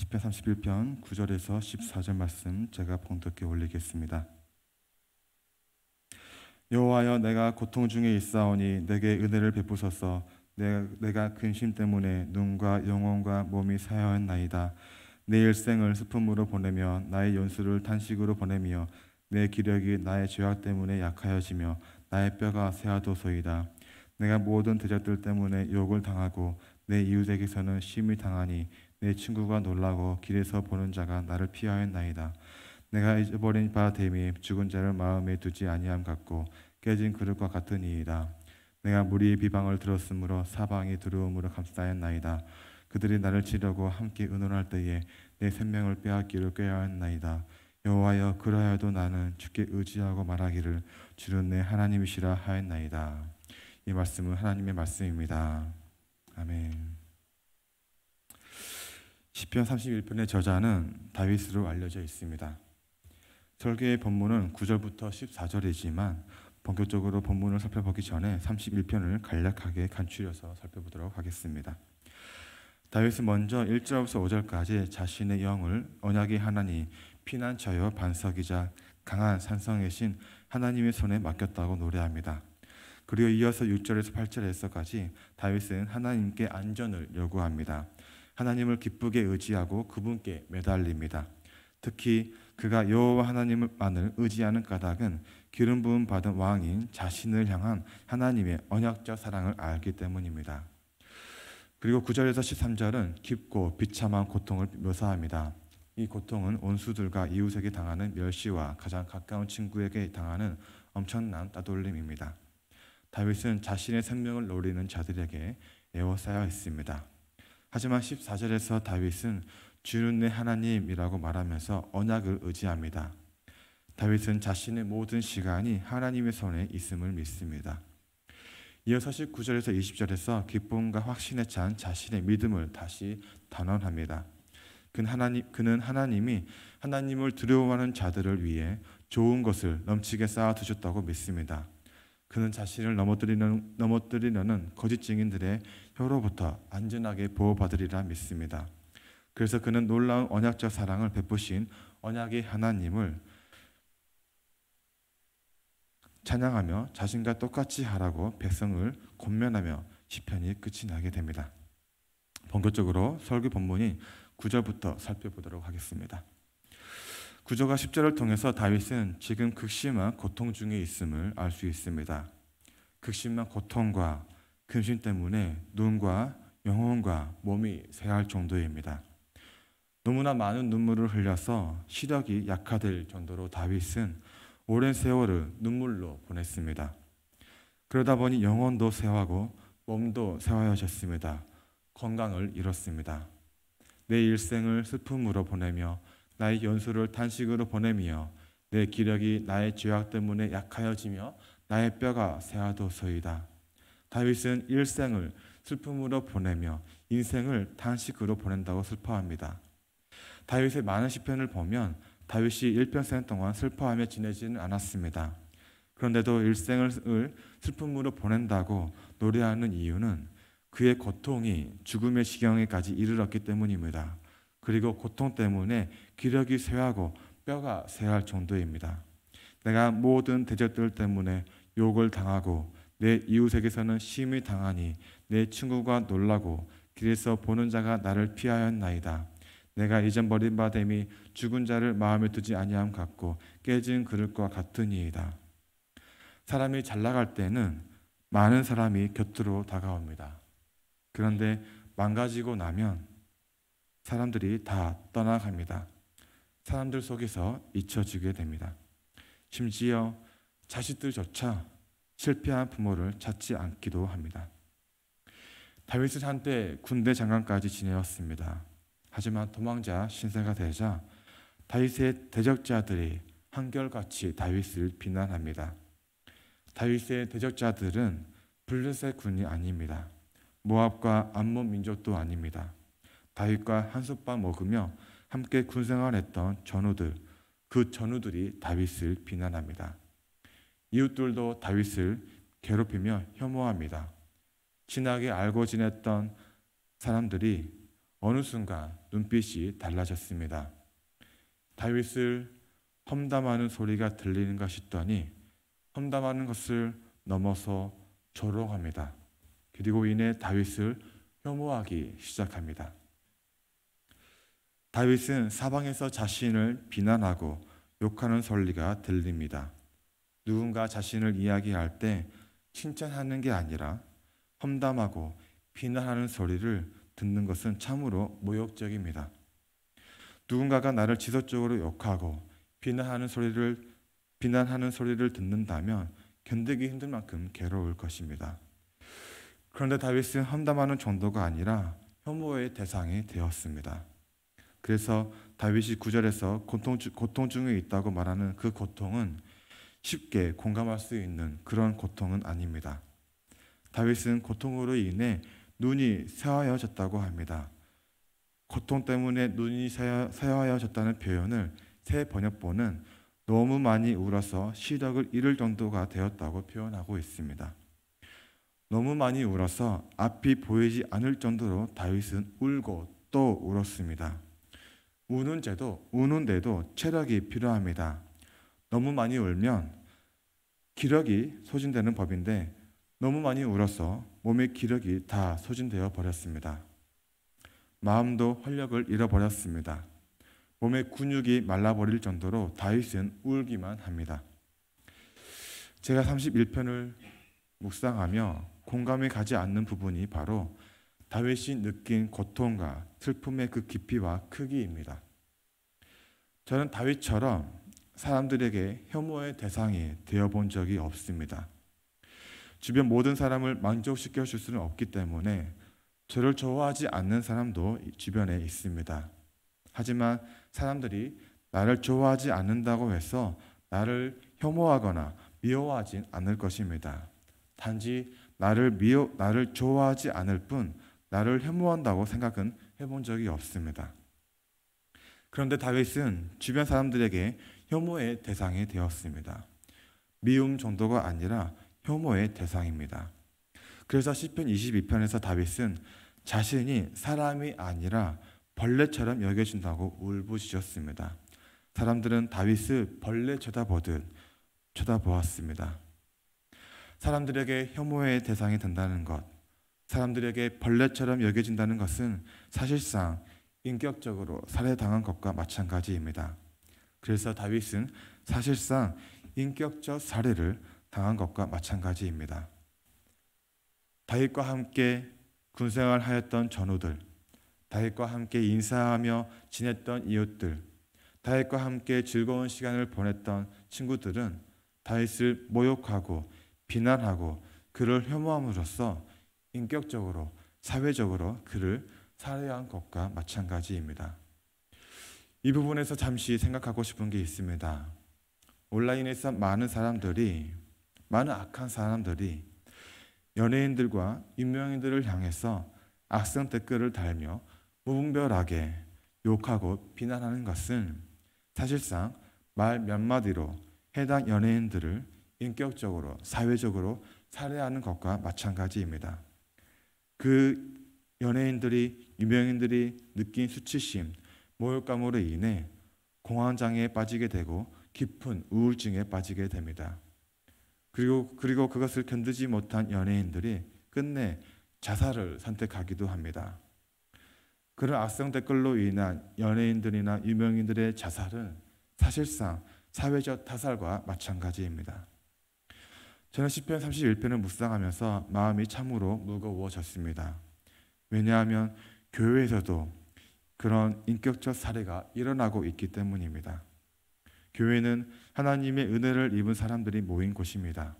시편 31편 9절에서 14절 말씀 제가 봉독해 올리겠습니다. 여호와여, 내가 고통 중에 있사오니 내게 은혜를 베푸소서. 내가 근심 때문에 눈과 영혼과 몸이 사하였나이다. 내 일생을 슬픔으로 보내며 나의 연수를 탄식으로 보내며 내 기력이 나의 죄악 때문에 약하여지며 나의 뼈가 쇠하도소이다. 내가 모든 대적들 때문에 욕을 당하고 내 이웃에게서는 심히 당하니 내 친구가 놀라고 길에서 보는 자가 나를 피하였나이다. 내가 잊어버린 바 됨이 죽은 자를 마음에 두지 아니함 같고 깨진 그릇과 같으니이다. 내가 무리의 비방을 들었으므로 사방이 두려움으로 감싸였나이다. 그들이 나를 치려고 함께 의논할 때에 내 생명을 빼앗기를 꾀하였나이다. 여호와여, 그러하여도 나는 주께 의지하고 말하기를 주는 내 하나님이시라 하였나이다. 이 말씀은 하나님의 말씀입니다. 아멘. 시편 31편의 저자는 다윗으로 알려져 있습니다. 설교의 본문은 9절부터 14절이지만 본격적으로 본문을 살펴보기 전에 31편을 간략하게 간추려서 살펴보도록 하겠습니다. 다윗은 먼저 1절부터 5절까지 자신의 영을 언약의 하나님, 피난처여 반석이자 강한 산성의 신 하나님의 손에 맡겼다고 노래합니다. 그리고 이어서 6절에서 8절에서까지 다윗은 하나님께 안전을 요구합니다. 하나님을 기쁘게 의지하고 그분께 매달립니다. 특히 그가 여호와 하나님만을 의지하는 까닭은 기름 부음 받은 왕인 자신을 향한 하나님의 언약적 사랑을 알기 때문입니다. 그리고 9절에서 13절은 깊고 비참한 고통을 묘사합니다. 이 고통은 원수들과 이웃에게 당하는 멸시와 가장 가까운 친구에게 당하는 엄청난 따돌림입니다. 다윗은 자신의 생명을 노리는 자들에게 에워싸여 있습니다. 하지만 14절에서 다윗은 주는 내 하나님이라고 말하면서 언약을 의지합니다. 다윗은 자신의 모든 시간이 하나님의 손에 있음을 믿습니다. 이어서 19절에서 20절에서 기쁨과 확신에 찬 자신의 믿음을 다시 단언합니다. 그는 하나님이 하나님을 두려워하는 자들을 위해 좋은 것을 넘치게 쌓아두셨다고 믿습니다. 그는 자신을 넘어뜨리려는 거짓 증인들의 혀로부터 안전하게 보호받으리라 믿습니다. 그래서 그는 놀라운 언약적 사랑을 베푸신 언약의 하나님을 찬양하며 자신과 똑같이 하라고 백성을 권면하며 시편이 끝이 나게 됩니다. 본격적으로 설교 본문인 9절부터 살펴보도록 하겠습니다. 9절과 10절을 통해서 다윗은 지금 극심한 고통 중에 있음을 알 수 있습니다. 극심한 고통과 근심 때문에 눈과 영혼과 몸이 쇠할 정도입니다. 너무나 많은 눈물을 흘려서 시력이 약화될 정도로 다윗은 오랜 세월을 눈물로 보냈습니다. 그러다 보니 영혼도 쇠하고 몸도 쇠하여졌습니다. 건강을 잃었습니다. 내 일생을 슬픔으로 보내며 나의 연수를 탄식으로 보내며 내 기력이 나의 죄악 때문에 약하여지며 나의 뼈가 쇠하도소이다. 다윗은 일생을 슬픔으로 보내며 인생을 탄식으로 보낸다고 슬퍼합니다. 다윗의 많은 시편을 보면 다윗이 일평생 동안 슬퍼하며 지내지는 않았습니다. 그런데도 일생을 슬픔으로 보낸다고 노래하는 이유는 그의 고통이 죽음의 지경에까지 이르렀기 때문입니다. 그리고 고통 때문에 기력이 쇠하고 뼈가 쇠할 정도입니다. 내가 모든 대적들 때문에 욕을 당하고 내 이웃에게서는 심히 당하니 내 친구가 놀라고 길에서 보는 자가 나를 피하였나이다. 내가 잊어버린 바 됨이 죽은 자를 마음에 두지 아니함 같고 깨진 그릇과 같으니이다. 사람이 잘 나갈 때는 많은 사람이 곁으로 다가옵니다. 그런데 망가지고 나면 사람들이 다 떠나갑니다. 사람들 속에서 잊혀지게 됩니다. 심지어 자식들조차 실패한 부모를 찾지 않기도 합니다. 다윗은 한때 군대 장관까지 지내었습니다. 하지만 도망자 신세가 되자 다윗의 대적자들이 한결같이 다윗을 비난합니다. 다윗의 대적자들은 블레셋 군이 아닙니다. 모압과 암몬 민족도 아닙니다. 다윗과 한솥밥 먹으며 함께 군생활했던 전우들, 그 전우들이 다윗을 비난합니다. 이웃들도 다윗을 괴롭히며 혐오합니다. 친하게 알고 지냈던 사람들이 어느 순간 눈빛이 달라졌습니다. 다윗을 험담하는 소리가 들리는가 싶더니 험담하는 것을 넘어서 조롱합니다. 그리고 이내 다윗을 혐오하기 시작합니다. 다윗은 사방에서 자신을 비난하고 욕하는 소리가 들립니다. 누군가 자신을 이야기할 때 칭찬하는 게 아니라 험담하고 비난하는 소리를 듣는 것은 참으로 모욕적입니다. 누군가가 나를 지속적으로 욕하고 비난하는 소리를 듣는다면 견디기 힘들 만큼 괴로울 것입니다. 그런데 다윗은 험담하는 정도가 아니라 혐오의 대상이 되었습니다. 그래서 다윗이 9절에서 고통 중에 있다고 말하는 그 고통은 쉽게 공감할 수 있는 그런 고통은 아닙니다. 다윗은 고통으로 인해 눈이 새하얘졌다고 합니다. 고통 때문에 눈이 새하얘졌다는 표현을 새 번역본은 너무 많이 울어서 시력을 잃을 정도가 되었다고 표현하고 있습니다. 너무 많이 울어서 앞이 보이지 않을 정도로 다윗은 울고 또 울었습니다. 우는데도 체력이 필요합니다. 너무 많이 울면 기력이 소진되는 법인데 너무 많이 울어서 몸의 기력이 다 소진되어 버렸습니다. 마음도 활력을 잃어버렸습니다. 몸의 근육이 말라버릴 정도로 다윗은 울기만 합니다. 제가 31편을 묵상하며 공감이 가지 않는 부분이 바로 다윗이 느낀 고통과 슬픔의 그 깊이와 크기입니다. 저는 다윗처럼 사람들에게 혐오의 대상이 되어본 적이 없습니다. 주변 모든 사람을 만족시켜 줄 수는 없기 때문에 저를 좋아하지 않는 사람도 주변에 있습니다. 하지만 사람들이 나를 좋아하지 않는다고 해서 나를 혐오하거나 미워하진 않을 것입니다. 단지 나를 좋아하지 않을 뿐 나를 혐오한다고 생각은 해본 적이 없습니다. 그런데 다윗은 주변 사람들에게 혐오의 대상이 되었습니다. 미움 정도가 아니라 혐오의 대상입니다. 그래서 시편 22편에서 다윗은 자신이 사람이 아니라 벌레처럼 여겨진다고 울부짖었습니다. 사람들은 다윗을 벌레 쳐다보듯 쳐다보았습니다. 사람들에게 혐오의 대상이 된다는 것, 사람들에게 벌레처럼 여겨진다는 것은 사실상 인격적으로 살해당한 것과 마찬가지입니다. 그래서 다윗은 사실상 인격적 살해를 당한 것과 마찬가지입니다. 다윗과 함께 군생활 하였던 전우들, 다윗과 함께 인사하며 지냈던 이웃들, 다윗과 함께 즐거운 시간을 보냈던 친구들은 다윗을 모욕하고 비난하고 그를 혐오함으로써 인격적으로 사회적으로 그를 살해한 것과 마찬가지입니다. 이 부분에서 잠시 생각하고 싶은 게 있습니다. 온라인에서 많은 악한 사람들이 연예인들과 유명인들을 향해서 악성 댓글을 달며 무분별하게 욕하고 비난하는 것은 사실상 말 몇 마디로 해당 연예인들을 인격적으로 사회적으로 살해하는 것과 마찬가지입니다. 그 연예인들이 유명인들이 느낀 수치심, 모욕감으로 인해 공황장애에 빠지게 되고 깊은 우울증에 빠지게 됩니다. 그리고 그것을 견디지 못한 연예인들이 끝내 자살을 선택하기도 합니다. 그런 악성 댓글로 인한 연예인들이나 유명인들의 자살은 사실상 사회적 타살과 마찬가지입니다. 저는 시편 31편을 묵상하면서 마음이 참으로 무거워졌습니다. 왜냐하면 교회에서도 그런 인격적 살해가 일어나고 있기 때문입니다. 교회는 하나님의 은혜를 입은 사람들이 모인 곳입니다.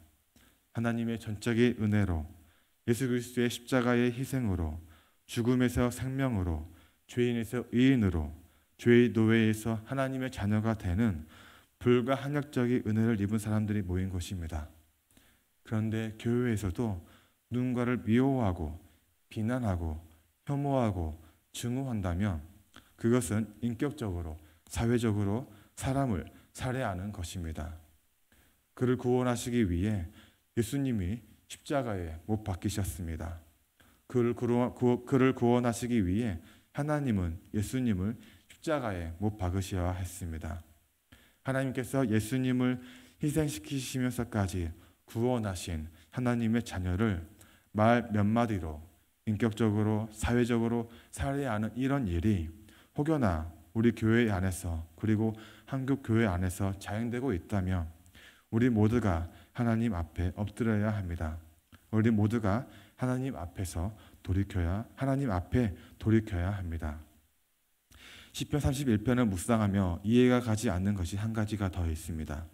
하나님의 전적인 은혜로 예수 그리스도의 십자가의 희생으로 죽음에서 생명으로 죄인에서 의인으로 죄의 노예에서 하나님의 자녀가 되는 불가항력적인 은혜를 입은 사람들이 모인 곳입니다. 그런데 교회에서도 누군가를 미워하고 비난하고 혐오하고 증오한다면 그것은 인격적으로 사회적으로 사람을 살해하는 것입니다. 그를 구원하시기 위해 예수님이 십자가에 못 박히셨습니다. 그를 구원하시기 위해 하나님은 예수님을 십자가에 못 박으셔야 했습니다. 하나님께서 예수님을 희생시키시면서까지 구원하신 하나님의 자녀를 말 몇 마디로 인격적으로 사회적으로 살해야 하는 이런 일이 혹여나 우리 교회 안에서 그리고 한국 교회 안에서 자행되고 있다면 우리 모두가 하나님 앞에 엎드려야 합니다. 우리 모두가 하나님 앞에서 하나님 앞에 돌이켜야 합니다. 시편 31편을 묵상하며 이해가 가지 않는 것이 한 가지가 더 있습니다.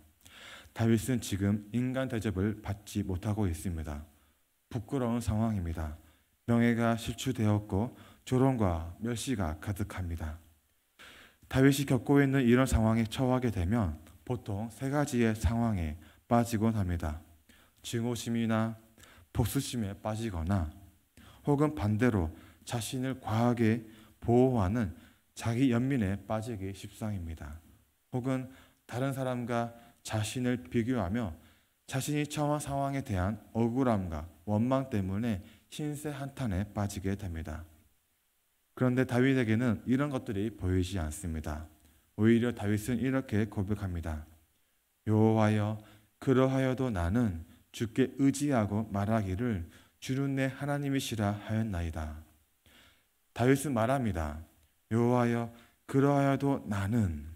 다윗은 지금 인간 대접을 받지 못하고 있습니다. 부끄러운 상황입니다. 명예가 실추되었고 조롱과 멸시가 가득합니다. 다윗이 겪고 있는 이런 상황에 처하게 되면 보통 세 가지의 상황에 빠지곤 합니다. 증오심이나 복수심에 빠지거나 혹은 반대로 자신을 과하게 보호하는 자기 연민에 빠지기 십상입니다. 혹은 다른 사람과 자신을 비교하며 자신이 처한 상황에 대한 억울함과 원망 때문에 신세 한탄에 빠지게 됩니다. 그런데 다윗에게는 이런 것들이 보이지 않습니다. 오히려 다윗은 이렇게 고백합니다. 여호와여, 그러하여도 나는 주께 의지하고 말하기를 주는 내 하나님이시라 하였나이다. 다윗은 말합니다. 여호와여, 그러하여도 나는,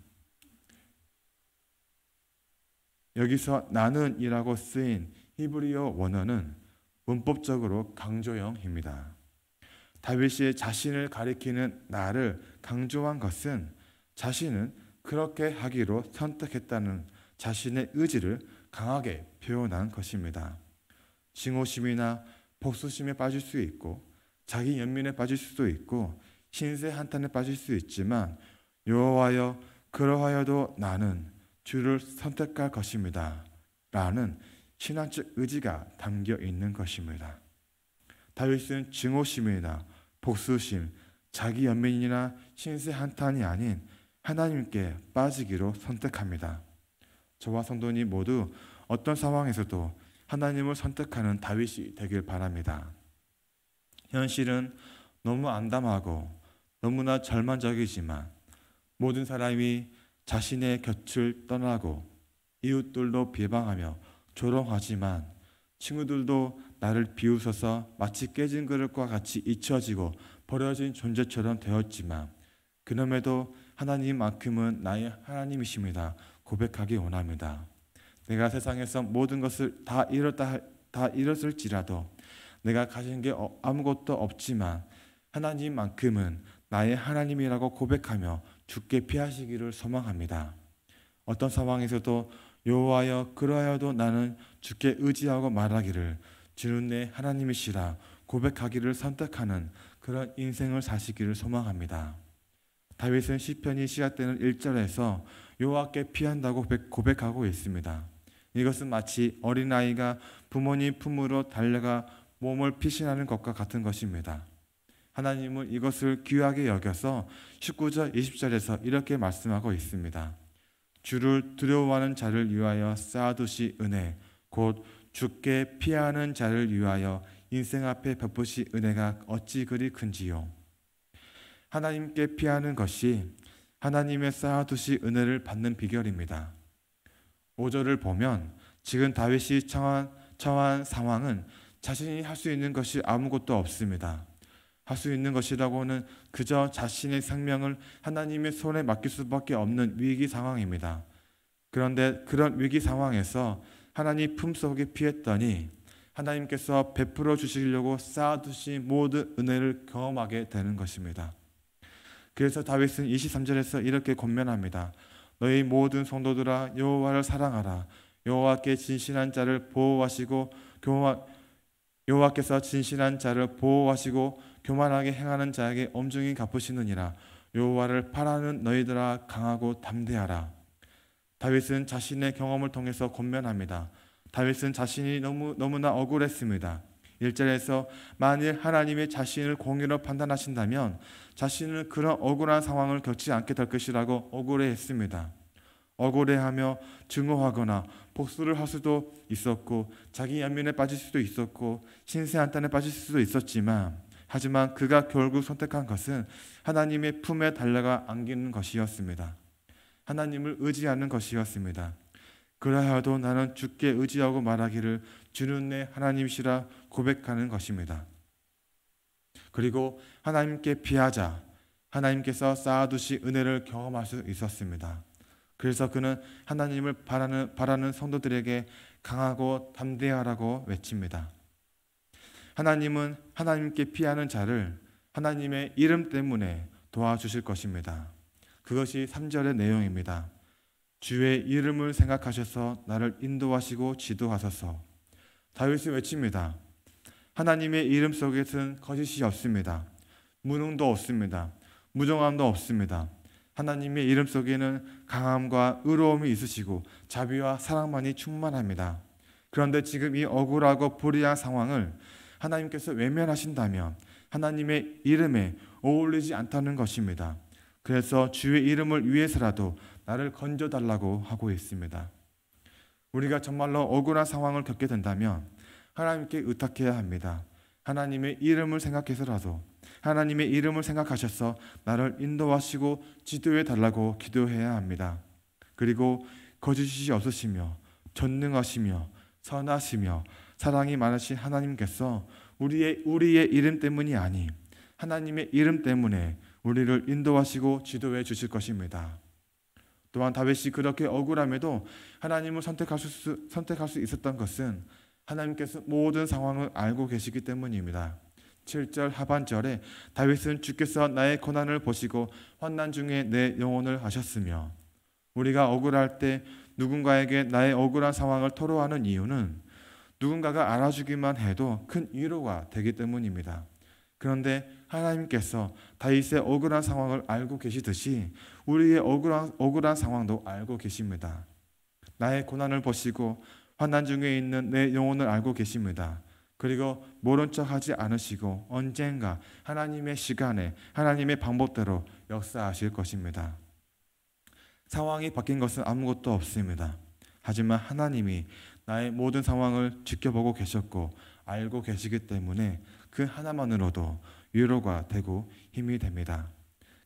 여기서 나는이라고 쓰인 히브리어 원어는 문법적으로 강조형입니다. 다윗이 자신을 가리키는 나를 강조한 것은 자신은 그렇게 하기로 선택했다는 자신의 의지를 강하게 표현한 것입니다. 증오심이나 복수심에 빠질 수 있고 자기 연민에 빠질 수도 있고 신세 한탄에 빠질 수 있지만 여호와여, 그러하여도 나는 주를 선택할 것입니다 라는 신앙적 의지가 담겨 있는 것입니다. 다윗은 증오심이나 복수심, 자기 연민이나 신세 한탄이 아닌 하나님께 빠지기로 선택합니다. 저와 성도님 모두 어떤 상황에서도 하나님을 선택하는 다윗이 되길 바랍니다. 현실은 너무 암담하고 너무나 절망적이지만 모든 사람이 자신의 곁을 떠나고 이웃들도 비방하며 조롱하지만 친구들도 나를 비웃어서 마치 깨진 그릇과 같이 잊혀지고 버려진 존재처럼 되었지만 그럼에도 하나님만큼은 나의 하나님이십니다. 고백하기 원합니다. 내가 세상에서 모든 것을 다 잃었을지라도 내가 가진 게 아무것도 없지만 하나님만큼은 나의 하나님이라고 고백하며 주께 피하시기를 소망합니다. 어떤 상황에서도 여호와여, 그러하여도 나는 주께 의지하고 말하기를 주는 내 하나님이시라 고백하기를 선택하는 그런 인생을 사시기를 소망합니다. 다윗은 시편이 시작되는 1절에서 여호와께 피한다고 고백하고 있습니다. 이것은 마치 어린아이가 부모님 품으로 달려가 몸을 피신하는 것과 같은 것입니다. 하나님은 이것을 귀하게 여겨서 19절 20절에서 이렇게 말씀하고 있습니다. 주를 두려워하는 자를 위하여 쌓아두시 은혜, 곧 주께 피하는 자를 위하여 인생 앞에 베푸시 은혜가 어찌 그리 큰지요. 하나님께 피하는 것이 하나님의 쌓아두시 은혜를 받는 비결입니다. 5절을 보면 지금 다윗이 처한 상황은 자신이 할 수 있는 것이 아무것도 없습니다. 할 수 있는 것이라고는 그저 자신의 생명을 하나님의 손에 맡길 수밖에 없는 위기 상황입니다. 그런데 그런 위기 상황에서 하나님 품속에 피했더니 하나님께서 베풀어 주시려고 쌓아두신 모든 은혜를 경험하게 되는 것입니다. 그래서 다윗은 23절에서 이렇게 권면합니다. 너희 모든 성도들아 여호와를 사랑하라. 여호와께 진실한 자를 보호하시고 여호와께서 진실한 자를 보호하시고 교만하게 행하는 자에게 엄중히 갚으시느니라. 여호와를 바라는 너희들아 강하고 담대하라. 다윗은 자신의 경험을 통해서 권면합니다. 다윗은 자신이 너무나 억울했습니다. 1절에서 만일 하나님이 자신을 공의로 판단하신다면 자신은 그런 억울한 상황을 겪지 않게 될 것이라고 억울해했습니다. 억울해하며 증오하거나 복수를 할 수도 있었고 자기 연민에 빠질 수도 있었고 신세 한탄에 빠질 수도 있었지만 하지만 그가 결국 선택한 것은 하나님의 품에 달려가 안기는 것이었습니다. 하나님을 의지하는 것이었습니다. 그러하여도 나는 주께 의지하고 말하기를 주는 내 하나님이시라 고백하는 것입니다. 그리고 하나님께 비하자 하나님께서 쌓아두신 은혜를 경험할 수 있었습니다. 그래서 그는 하나님을 바라는 성도들에게 강하고 담대하라고 외칩니다. 하나님은 하나님께 피하는 자를 하나님의 이름 때문에 도와주실 것입니다. 그것이 3절의 내용입니다. 주의 이름을 생각하셔서 나를 인도하시고 지도하소서. 다윗이 외칩니다. 하나님의 이름 속에는 거짓이 없습니다. 무능도 없습니다. 무정함도 없습니다. 하나님의 이름 속에는 강함과 의로움이 있으시고 자비와 사랑만이 충만합니다. 그런데 지금 이 억울하고 불의한 상황을 하나님께서 외면하신다면 하나님의 이름에 어울리지 않다는 것입니다. 그래서 주의 이름을 위해서라도 나를 건져달라고 하고 있습니다. 우리가 정말로 억울한 상황을 겪게 된다면 하나님께 의탁해야 합니다. 하나님의 이름을 생각해서라도 하나님의 이름을 생각하셔서 나를 인도하시고 지도해 달라고 기도해야 합니다. 그리고 거짓이 없으시며 전능하시며 선하시며 사랑이 많으신 하나님께서 우리의 이름 때문이 아닌 하나님의 이름 때문에 우리를 인도하시고 지도해 주실 것입니다. 또한 다윗이 그렇게 억울함에도 하나님을 선택할 수 있었던 것은 하나님께서 모든 상황을 알고 계시기 때문입니다. 7절 하반절에 다윗은 주께서 나의 고난을 보시고 환난 중에 내 영혼을 아셨으며, 우리가 억울할 때 누군가에게 나의 억울한 상황을 토로하는 이유는 누군가가 알아주기만 해도 큰 위로가 되기 때문입니다. 그런데 하나님께서 다윗의 억울한 상황을 알고 계시듯이 우리의 억울한 상황도 알고 계십니다. 나의 고난을 보시고 환난 중에 있는 내 영혼을 알고 계십니다. 그리고 모른 척하지 않으시고 언젠가 하나님의 시간에 하나님의 방법대로 역사하실 것입니다. 상황이 바뀐 것은 아무것도 없습니다. 하지만 하나님이 나의 모든 상황을 지켜보고 계셨고 알고 계시기 때문에 그 하나만으로도 위로가 되고 힘이 됩니다.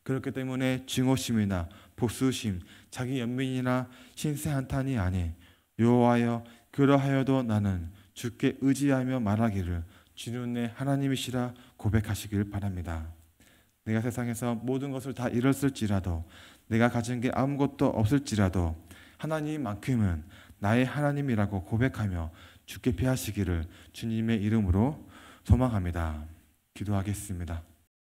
그렇기 때문에 증오심이나 복수심, 자기 연민이나 신세 한탄이 아닌 여호와여 그러하여도 나는 주께 의지하며 말하기를 주는 내 하나님이시라 고백하시길 바랍니다. 내가 세상에서 모든 것을 다 잃었을지라도 내가 가진 게 아무것도 없을지라도 하나님만큼은 나의 하나님이라고 고백하며 주께 피하시기를 주님의 이름으로 소망합니다. 기도하겠습니다.